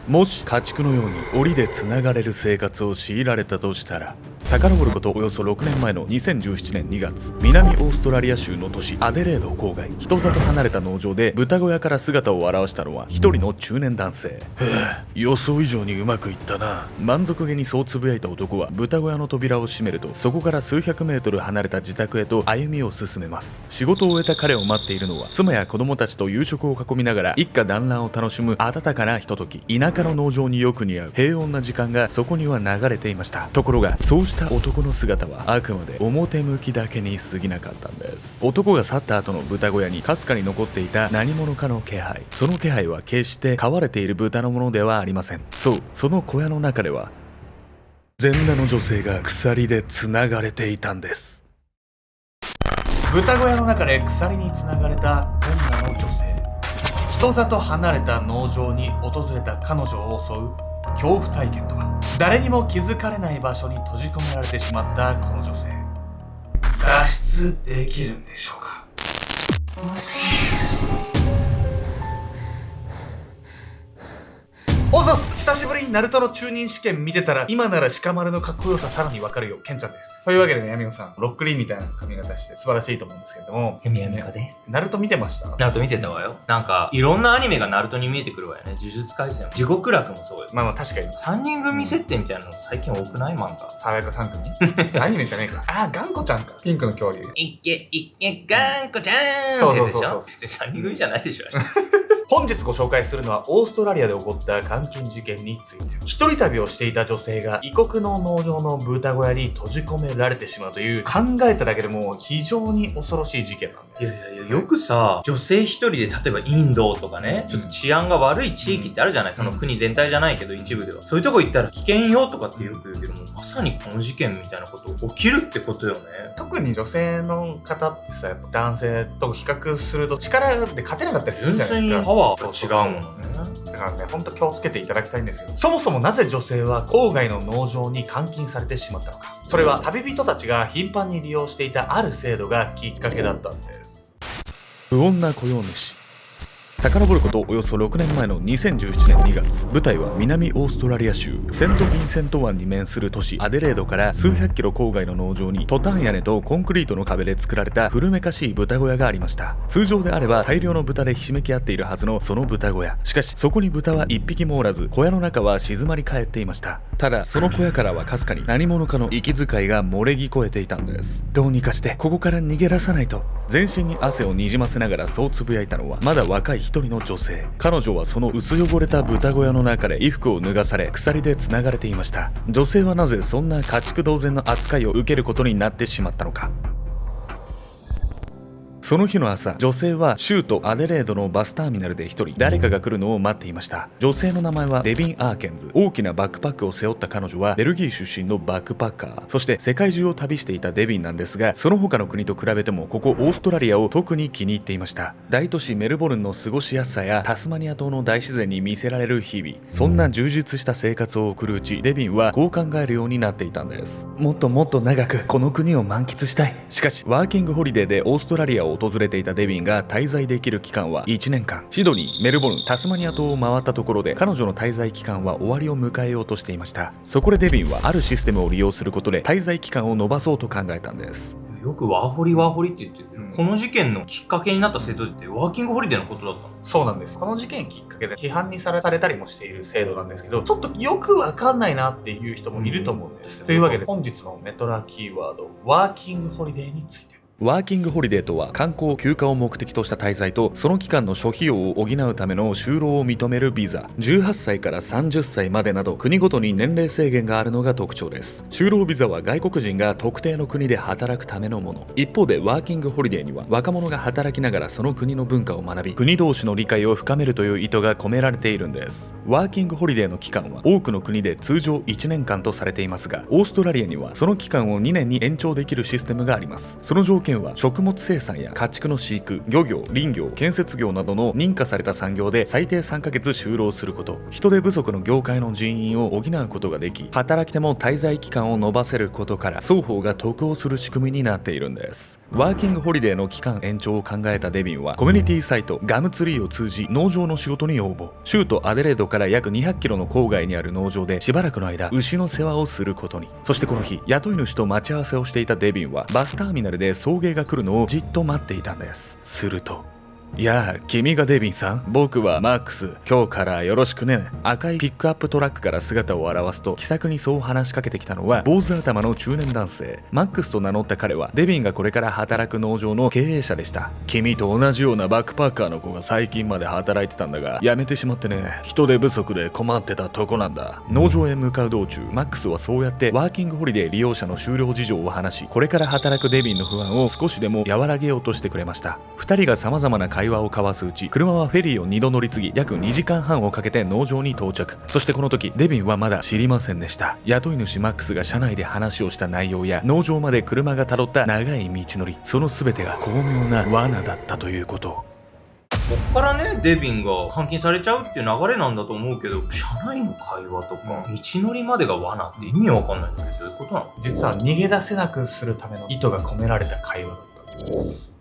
もし家畜のように檻でつながれる生活を強いられたとしたら、遡ることおよそ6年前の2017年2月、南オーストラリア州の都市アデレード郊外、人里離れた農場で豚小屋から姿を現したのは一人の中年男性。予想以上にうまくいったな。満足げにそうつぶやいた男は豚小屋の扉を閉めると、そこから数百メートル離れた自宅へと歩みを進めます。仕事を終えた彼を待っているのは、妻や子供たちと夕食を囲みながら一家団らんを楽しむ温かなひととき。田舎の農場によく似合う平穏な時間がそこには流れていました。ところが、そうした男の姿はあくまで表向きだけに過ぎなかったんです。男が去った後の豚小屋にかすかに残っていた何者かの気配。その気配は決して飼われている豚のものではありません。そう、その小屋の中では全裸の女性が鎖で繋がれていたんです。豚小屋の中で鎖に繋がれた全裸の女性。人里離れた農場に訪れた彼女を襲う恐怖体験とは。誰にも気づかれない場所に閉じ込められてしまったこの女性、脱出できるんでしょうか。おざす、久しぶりにナルトの中任試験見てたら、今なら鹿丸のかっこよささらにわかるよ、ケンちゃんです。というわけでね、ヤミコさん、ロックリンみたいな髪型して素晴らしいと思うんですけれども、ヤミコです。ナルト見てました？ナルト見てたわよ。なんか、いろんなアニメがナルトに見えてくるわよね。呪術廻戦も。地獄楽もそうよ。まあ確かに。3人組設定みたいなの最近多くない？漫画。爽やか3組アニメじゃねえか。あ、ガンコちゃんか。ピンクの恐竜。いけいけガンコちゃーんそうってやつでしょ。そうそうそう。別に3人組じゃないでしょ。本日ご紹介するのはオーストラリアで起こった監禁事件について。一人旅をしていた女性が異国の農場の豚小屋に閉じ込められてしまうという、考えただけでも非常に恐ろしい事件なんです。よくさ、女性一人で例えばインドとかね、ちょっと治安が悪い地域ってあるじゃない、その国全体じゃないけど一部では。そういうとこ行ったら危険よとかってよく言うけども、まさにこの事件みたいなこと起きるってことよね。特に女性の方ってさ、やっぱ男性と比較すると力で勝てなかったりするじゃないですか。純粋にパワーが違うもんね。だからね、ほんと気をつけていただきたいんですけど、そもそもなぜ女性は郊外の農場に監禁されてしまったのか。それは旅人たちが頻繁に利用していたある制度がきっかけだったんです。不穏な雇用主。遡ることおよそ6年前の2017年2月、舞台は南オーストラリア州セント・ヴィンセント湾に面する都市アデレードから数百キロ郊外の農場に、トタン屋根とコンクリートの壁で作られた古めかしい豚小屋がありました。通常であれば大量の豚でひしめき合っているはずのその豚小屋。しかしそこに豚は一匹もおらず、小屋の中は静まり返っていました。ただその小屋からはかすかに何者かの息遣いが漏れ聞こえていたんです。どうにかしてここから逃げ出さないと。全身に汗をにじませながらそうつぶやいたのは、まだ若い一人の女性。彼女はその薄汚れた豚小屋の中で衣服を脱がされ、鎖で繋がれていました。女性はなぜそんな家畜同然の扱いを受けることになってしまったのか。その日の朝、女性は州都アデレードのバスターミナルで一人誰かが来るのを待っていました。女性の名前はデビン・アーケンズ。大きなバックパックを背負った彼女はベルギー出身のバックパッカー。そして世界中を旅していたデビンなんですが、その他の国と比べてもここオーストラリアを特に気に入っていました。大都市メルボルンの過ごしやすさやタスマニア島の大自然に見せられる日々、そんな充実した生活を送るうち、デビンはこう考えるようになっていたんです。もっともっと長くこの国を満喫したい。しかしワーキングホリデーでオーストラリアを訪れていたデビンが滞在できる期間は1年間。シドニー、メルボルン、タスマニア島を回ったところで、彼女の滞在期間は終わりを迎えようとしていました。そこでデビンはあるシステムを利用することで滞在期間を延ばそうと考えたんです。よくワーホリって言ってるけど、この事件のきっかけになった制度ってワーキングホリデーのことだったの？そうなんです。この事件きっかけで批判にされたりもしている制度なんですけど、ちょっとよくわかんないなっていう人もいると思うんです。というわけで本日のメトラキーワード、ワーキングホリデーについて。ワーキングホリデーとは、観光・休暇を目的とした滞在とその期間の諸費用を補うための就労を認めるビザ。18歳から30歳までなど国ごとに年齢制限があるのが特徴です。就労ビザは外国人が特定の国で働くためのもの。一方でワーキングホリデーには若者が働きながらその国の文化を学び、国同士の理解を深めるという意図が込められているんです。ワーキングホリデーの期間は多くの国で通常1年間とされていますが、オーストラリアにはその期間を2年に延長できるシステムがあります。その条件は食物生産や家畜の飼育、漁業、林業、建設業などの認可された産業で最低3ヶ月就労すること、人手不足の業界の人員を補うことができ、働き手も滞在期間を延ばせることから双方が得をする仕組みになっているんです。ワーキングホリデーの期間延長を考えたデビンはコミュニティサイトガムツリーを通じ農場の仕事に応募。州都アデレードから約200キロの郊外にある農場でしばらくの間牛の世話をすることに。そしてこの日、雇い主と待ち合わせをしていたデビンはバスターミナルで送迎が来るのをじっと待っていたんです。すると、いやあ、君がデビンさん？僕はマックス。今日からよろしくね。赤いピックアップトラックから姿を現すと、気さくにそう話しかけてきたのは坊主頭の中年男性。マックスと名乗った彼はデビンがこれから働く農場の経営者でした。君と同じようなバックパッカーの子が最近まで働いてたんだが、辞めてしまってね。人手不足で困ってたとこなんだ。農場へ向かう道中、マックスはそうやってワーキングホリデー利用者の就労事情を話し、これから働くデビンの不安を少しでも和らげようとしてくれました。2人が様々な会話を交わすうち、車はフェリーを2度乗り継ぎ、約2時間半をかけて農場に到着。そしてこの時、デビンはまだ知りませんでした。雇い主マックスが車内で話をした内容や、農場まで車がたどった長い道のり、その全てが巧妙な罠だったということ。こっからね、デビンが監禁されちゃうっていう流れなんだと思うけど、車内の会話とか、道のりまでが罠って意味わかんないんだけど、どういうことなの？実は逃げ出せなくするための意図が込められた会話だったんです。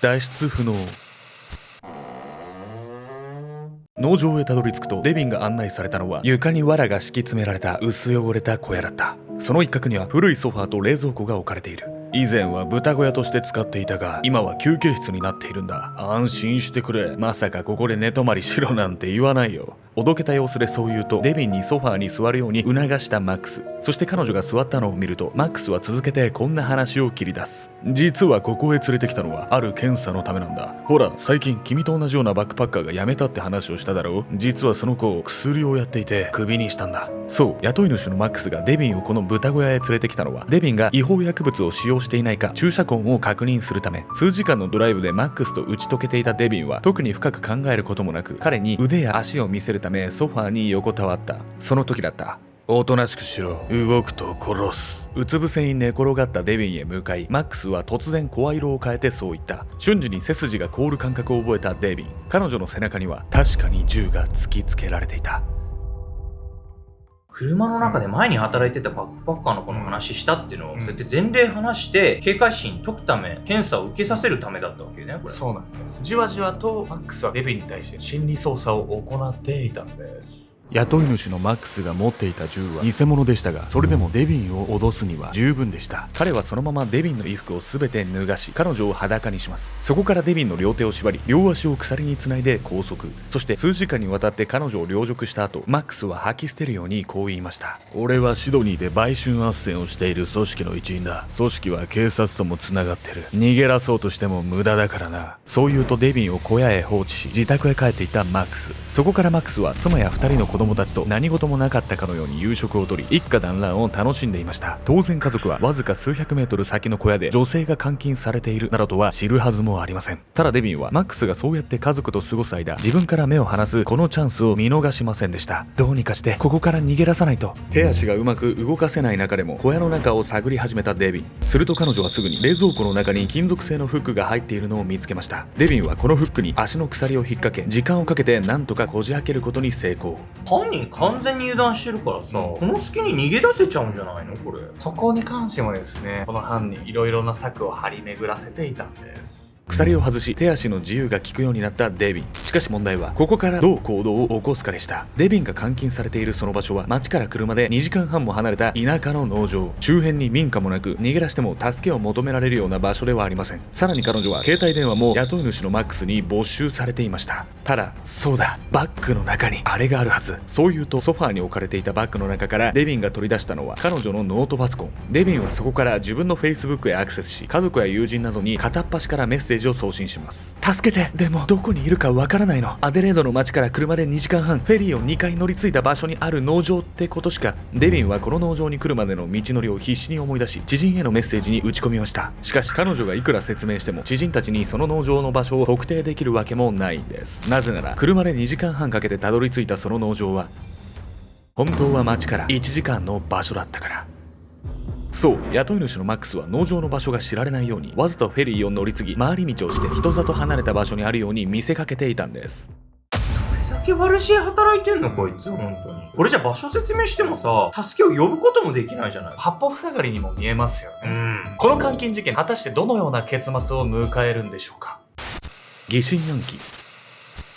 脱出不能。農場へたどり着くと、デビンが案内されたのは床に藁が敷き詰められた薄汚れた小屋だった。その一角には古いソファーと冷蔵庫が置かれている。以前は豚小屋として使っていたが、今は休憩室になっているんだ。安心してくれ。まさかここで寝泊まりしろなんて言わないよ。おどけた様子でそう言うと、デビンにソファーに座るように促したマックス。そして彼女が座ったのを見ると、マックスは続けてこんな話を切り出す。実はここへ連れてきたのはある検査のためなんだ。ほら、最近君と同じようなバックパッカーが辞めたって話をしただろう。実はその子、薬をやっていてクビにしたんだ。そう、雇い主のマックスがデビンをこの豚小屋へ連れてきたのは、デビンが違法薬物を使用していないか注射痕を確認するため。数時間のドライブでマックスと打ち解けていたデビンは特に深く考えることもなく、彼に腕や足を見せるためソファーに横たわった。その時だった。おとなしくしろ。動くと殺す。うつ伏せに寝転がったデビンへ向かい、マックスは突然声色を変えてそう言った。瞬時に背筋が凍る感覚を覚えたデビン。彼女の背中には確かに銃が突きつけられていた。車の中で前に働いてたバックパッカーの子の話したっていうのを、そうやって前例話して警戒心解くため、検査を受けさせるためだったわけね、これ。そうなんです。じわじわとマックスはデビンに対して心理操作を行っていたんです。雇い主のマックスが持っていた銃は偽物でしたが、それでもデビンを脅すには十分でした。彼はそのままデビンの衣服を全て脱がし、彼女を裸にします。そこからデビンの両手を縛り、両足を鎖につないで拘束。そして数時間にわたって彼女を陵辱した後、マックスは吐き捨てるようにこう言いました。俺はシドニーで売春斡旋をしている組織の一員だ。組織は警察とも繋がってる。逃げ出そうとしても無駄だからな。そう言うとデビンを小屋へ放置し、自宅へ帰っていったマックス。そこからマックスは妻や2人の子供たちと何事もなかったかのように夕食をとり、一家団らんを楽しんでいました。当然家族はわずか数百メートル先の小屋で女性が監禁されているなどとは知るはずもありません。ただデビンはマックスがそうやって家族と過ごす間、自分から目を離すこのチャンスを見逃しませんでした。どうにかしてここから逃げ出さないと。手足がうまく動かせない中でも小屋の中を探り始めたデビン。すると彼女はすぐに冷蔵庫の中に金属製のフックが入っているのを見つけました。デビンはこのフックに足の鎖を引っ掛け、時間をかけて何とかこじ開けることに成功。犯人完全に油断してるからさ、この隙に逃げ出せちゃうんじゃないのこれ。そこに関してもですね、この犯人いろいろな策を張り巡らせていたんです。鎖を外し手足の自由が利くようになったデビン。しかし問題はここからどう行動を起こすかでした。デビンが監禁されているその場所は町から車で2時間半も離れた田舎の農場。周辺に民家もなく、逃げ出しても助けを求められるような場所ではありません。さらに彼女は携帯電話も雇い主のマックスに没収されていました。ただそうだ、バッグの中にあれがあるはず。そう言うとソファーに置かれていたバッグの中からデビンが取り出したのは彼女のノートパソコン。デビンはそこから自分の Facebook へアクセスし、家族や友人などに片っ端からメッセージを送信します。助けて。でもどこにいるかわからないの。アデレードの街から車で2時間半、フェリーを2回乗り継いだ場所にある農場ってことしか。デビンはこの農場に来るまでの道のりを必死に思い出し、知人へのメッセージに打ち込みました。しかし彼女がいくら説明しても知人たちにその農場の場所を特定できるわけもないんです。なぜなら車で2時間半かけてたどり着いたその農場は本当は街から1時間の場所だったから。そう、雇い主のマックスは農場の場所が知られないように、わざとフェリーを乗り継ぎ回り道をして人里離れた場所にあるように見せかけていたんです。どれだけ悪知恵働いてんのこいつ、本当に。これじゃ場所説明してもさ、助けを呼ぶこともできないじゃない。八方塞がりにも見えますよね。この監禁事件、果たしてどのような結末を迎えるんでしょうか。疑心暗鬼。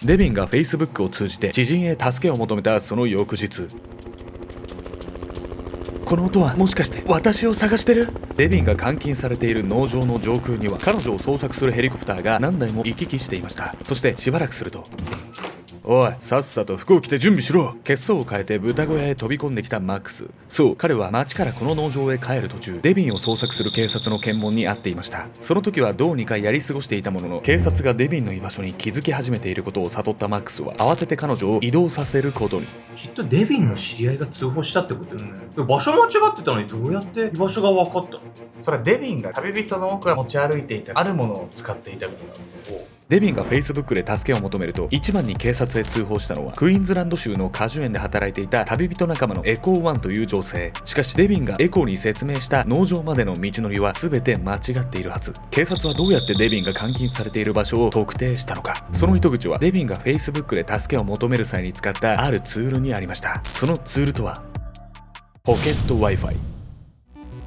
デビンが Facebook を通じて知人へ助けを求めたその翌日、この音はもしかして私を探してる？デビンが監禁されている農場の上空には彼女を捜索するヘリコプターが何台も行き来していました。そしてしばらくすると、おい、さっさと服を着て準備しろ。血相を変えて豚小屋へ飛び込んできたマックス。そう、彼は町からこの農場へ帰る途中、デビンを捜索する警察の検問に遭っていました。その時はどうにかやり過ごしていたものの、警察がデビンの居場所に気づき始めていることを悟ったマックスは慌てて彼女を移動させることに。きっとデビンの知り合いが通報したってことよね。場所間違ってたのにどうやって居場所が分かったの？それはデビンが旅人の奥が持ち歩いていたあるものを使っていたことなんです。デビンが Facebook で助けを求めると、一番に警察へ通報したのはクイーンズランド州の果樹園で働いていた旅人仲間のエコー1という女性。しかしデビンがエコーに説明した農場までの道のりは全て間違っているはず。警察はどうやってデビンが監禁されている場所を特定したのか。その糸口はデビンが Facebook で助けを求める際に使ったあるツールにありました。そのツールとはポケット Wi-Fi。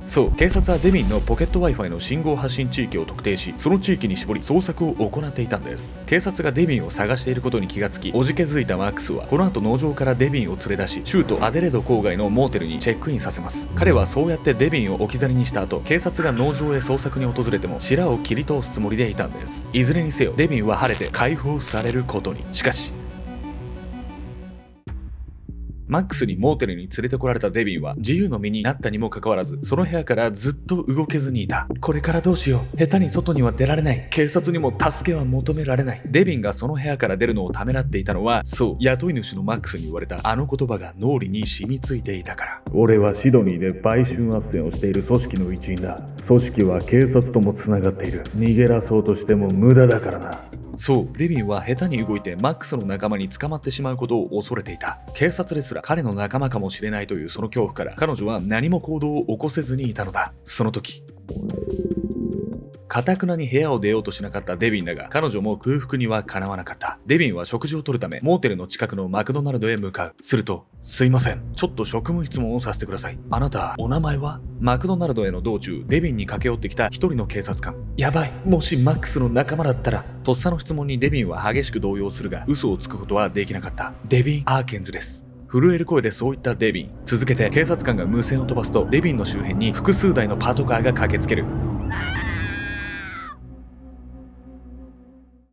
そう、警察はデビンのポケット Wi-Fi の信号発信地域を特定し、その地域に絞り捜索を行っていたんです。警察がデビンを探していることに気がつき、おじけづいたマックスはこの後農場からデビンを連れ出し、州都アデレード郊外のモーテルにチェックインさせます。彼はそうやってデビンを置き去りにした後、警察が農場へ捜索に訪れても白を切り通すつもりでいたんです。いずれにせよデビンは晴れて解放されることに。しかしマックスにモーテルに連れてこられたデビンは自由の身になったにもかかわらず、その部屋からずっと動けずにいた。これからどうしよう。下手に外には出られない。警察にも助けは求められない。デビンがその部屋から出るのをためらっていたのは、そう、雇い主のマックスに言われたあの言葉が脳裏に染みついていたから。俺はシドニーで売春斡旋をしている組織の一員だ。組織は警察ともつながっている。逃げ出そうとしても無駄だからな。そう、デビンは下手に動いてマックスの仲間に捕まってしまうことを恐れていた。警察ですら彼の仲間かもしれないというその恐怖から彼女は何も行動を起こせずにいたのだ。その時、堅くなに部屋を出ようとしなかったデビンだが、彼女も空腹にはかなわなかった。デビンは食事をとるためモーテルの近くのマクドナルドへ向かう。すると、すいません、ちょっと職務質問をさせてください。あなた、お名前は？マクドナルドへの道中、デビンに駆け寄ってきた一人の警察官。やばい、もしマックスの仲間だったら。とっさの質問にデビンは激しく動揺するが、嘘をつくことはできなかった。デビン・アーケンズです。震える声でそう言ったデビン。続けて警察官が無線を飛ばすと、デビンの周辺に複数台のパトカーが駆けつける。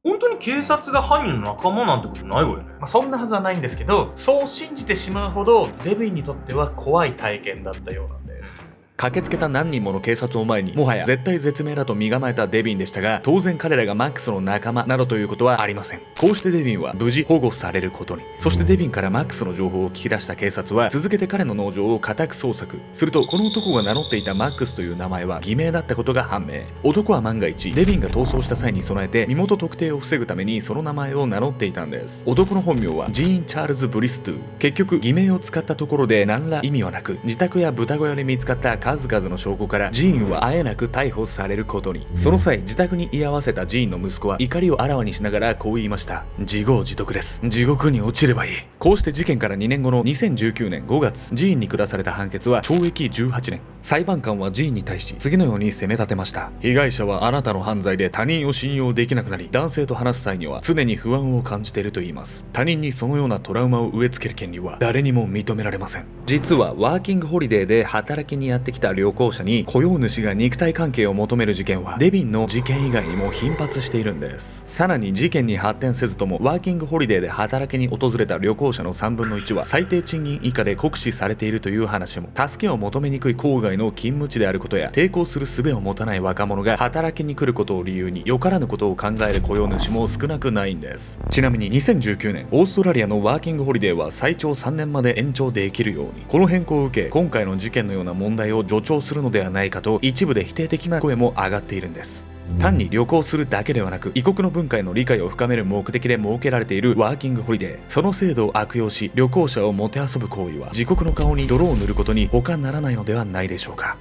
本当に警察が犯人の仲間なんてことないわよね。そんなはずはないんですけど、そう信じてしまうほどデビンにとっては怖い体験だったようなんです。駆けつけた何人もの警察を前に、もはや絶体絶命だと身構えたデビンでしたが、当然彼らがマックスの仲間などということはありません。こうしてデビンは無事保護されることに。そしてデビンからマックスの情報を聞き出した警察は続けて彼の農場を家宅捜索。するとこの男が名乗っていたマックスという名前は偽名だったことが判明。男は万が一デビンが逃走した際に備えて身元特定を防ぐためにその名前を名乗っていたんです。男の本名はジーン・チャールズ・ブリストゥ。結局偽名を使ったところで何ら意味はなく、自宅や豚小屋で見つかった数々の証拠からジーンはあえなく逮捕されることに。その際、自宅に居合わせたジーンの息子は怒りをあらわにしながらこう言いました。自業自得です。地獄に落ちればいい。こうして事件から2年後の2019年5月、ジーンに下された判決は懲役18年。裁判官はジーンに対し次のように責め立てました。被害者はあなたの犯罪で他人を信用できなくなり、男性と話す際には常に不安を感じていると言います。他人にそのようなトラウマを植え付ける権利は誰にも認められません。実はワーキングホリデーで働きにやってきた旅行者に雇用主が肉体関係を求める事件はデビンの事件以外にも頻発しているんです。さらに事件に発展せずともワーキングホリデーで働きに訪れた旅行者の3分の1は最低賃金以下で酷使されているという話も。助けを求めにくい郊外の勤務地であることや、抵抗する術を持たない若者が働きに来ることを理由によからぬことを考える雇用主も少なくないんです。ちなみに2019年オーストラリアのワーキングホリデーは最長3年まで延長できるように。この変更を受け、今回の事件のような問題を助長するのではないかと一部で否定的な声も上がっているんです。単に旅行するだけではなく、異国の文化への理解を深める目的で設けられているワーキングホリデー。その制度を悪用し旅行者をもてあそぶ行為は自国の顔に泥を塗ることに他ならないのではないでしょうか。